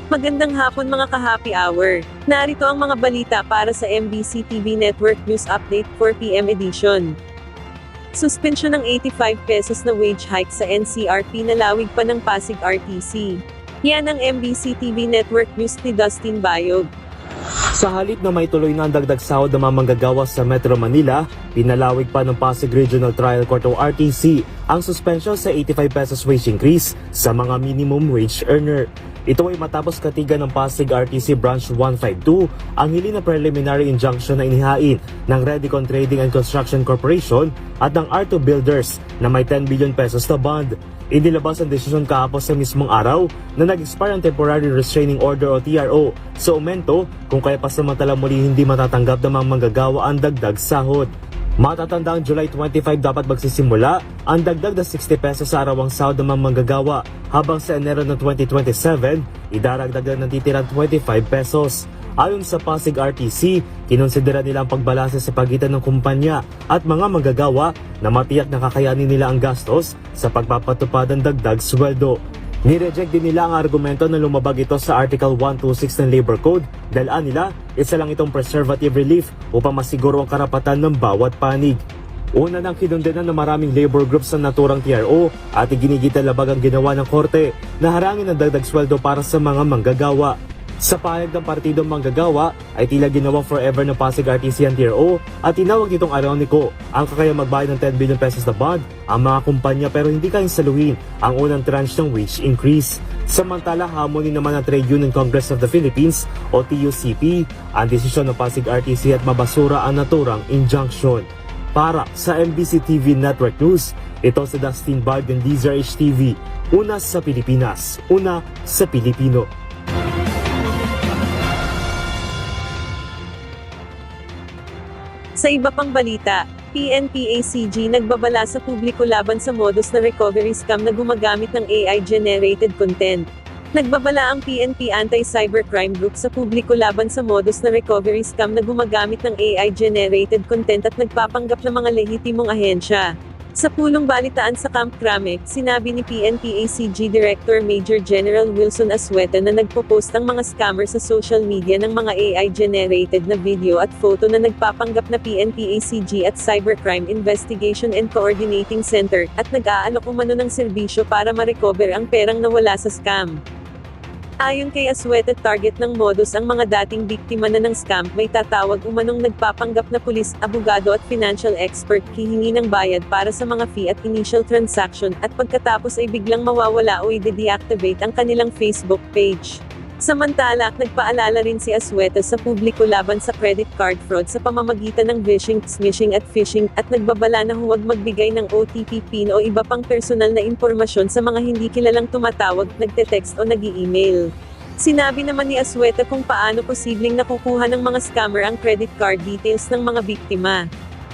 Magandang hapon mga ka-happy hour. Narito ang mga balita para sa MBC TV Network News Update 4 PM edition. Suspensyon ng 85 pesos na wage hike sa NCRP nalawig pa ng Pasig RTC. Yan ang MBC TV Network News ni Dustin Bayog. Sa halip na may tuloy na ang dagdag sahod ng mga manggagawa sa Metro Manila, pinalawig pa ng Pasig Regional Trial Court o RTC ang suspension sa 85 pesos wage increase sa mga minimum wage earner. Ito ay matapos katigan ng Pasig RTC Branch 152 ang hili na preliminary injunction na inihain ng Redicon Trading and Construction Corporation at ng R2 Builders na may 10 billion pesos na bond. Inilabas ang desisyon kahapon sa mismong araw na nag-expire ang Temporary Restraining Order o TRO sa aumento kung kaya pasamantala muli hindi matatanggap ng mga manggagawa ang dagdag sahod. Matatandang July 25 dapat magsisimula ang dagdag na 60 pesos sa arawang sahod ng mga manggagawa habang sa Enero ng 2027, idaragdagan ng titirang 25 pesos. Ayon sa Pasig RTC, kinonsidera nila ang pagbalanse sa pagitan ng kumpanya at mga manggagawa na matiyak na kakayanin nila ang gastos sa pagpapatupad ng dagdag sweldo. Nireject din nila ang argumento na lumabag ito sa Article 126 ng Labor Code dahil nila isa lang itong preservative relief upang masiguro ang karapatan ng bawat panig. Una nang kinundenan ng maraming labor groups sa naturang TRO at iginigit na labag ang ginawa ng korte na harangin ang dagdag sweldo para sa mga manggagawa. Sa pahayag ng partidong manggagawa ay tila ginawang forever ng Pasig RTC ang TRO at tinawag nitong ironiko ang kakaya magbayad ng 10 billion pesos na bond ang mga kumpanya pero hindi kayang saluhin ang unang tranche ng wage increase. Samantala, hamonin naman ng Trade Union Congress of the Philippines o TUCP ang desisyon ng Pasig RTC at mabasura ang naturang injunction. Para sa MBC TV Network News, ito si Dustin Bayog ng DZRH TV. Una sa Pilipinas, una sa Pilipino. Sa iba pang balita, PNP-ACG nagbabala sa publiko laban sa modus na recovery scam na gumagamit ng AI-generated content. Nagbabala ang PNP Anti-Cybercrime Group sa publiko laban sa modus na recovery scam na gumagamit ng AI-generated content at nagpapanggap ng mga lehitimong ahensya. Sa pulong balitaan sa Camp Crame, sinabi ni PNP-ACG Director Major General Wilson Assueta na nagpo-post ang mga scammer sa social media ng mga AI-generated na video at photo na nagpapanggap na PNP-ACG at Cybercrime Investigation and Coordinating Center, at nag-aalok umano ng serbisyo para ma-recover ang perang nawala sa scam. Ayon kay Assueta, target ng modus ang mga dating biktima na ng scam, may tatawag umanong nagpapanggap na pulis, abogado at financial expert, hihingi ng bayad para sa mga fee at initial transaction, at pagkatapos ay biglang mawawala o i-deactivate ang kanilang Facebook page. Samantala, nagpaalala rin si Assueta sa publiko laban sa credit card fraud sa pamamagitan ng phishing, smishing at phishing, at nagbabala na huwag magbigay ng OTP PIN o iba pang personal na impormasyon sa mga hindi kilalang tumatawag, nagte-text o nag-i-email. Sinabi naman ni Assueta kung paano posibleng nakukuha ng mga scammer ang credit card details ng mga biktima.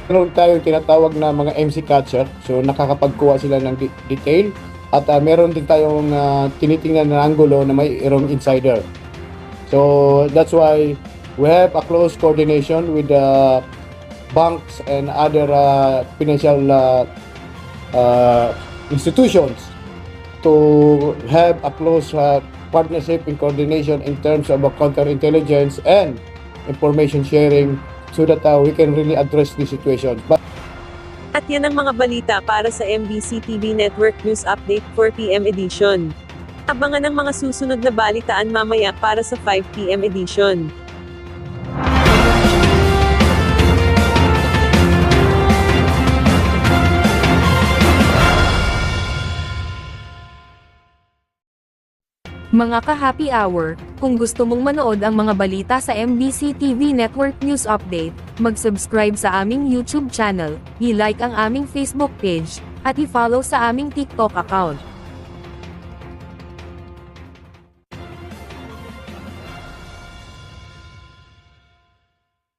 Meron tayong tinatawag na mga MC catcher, so nakakapagkuha sila ng detail. At meron din tayong tinitingnan na anggulo na may wrong insider. So that's why we have a close coordination with the banks and other financial institutions to have a close partnership and coordination in terms of counterintelligence and information sharing so that we can really address the situation. At yan ang mga balita para sa MBC TV Network News Update 4 PM edition. Abangan ang mga susunod na balitaan mamaya para sa 5 PM edition. Mga ka-happy hour, kung gusto mong manood ang mga balita sa MBC TV Network News Update, mag-subscribe sa aming YouTube channel, i-like ang aming Facebook page, at i-follow sa aming TikTok account.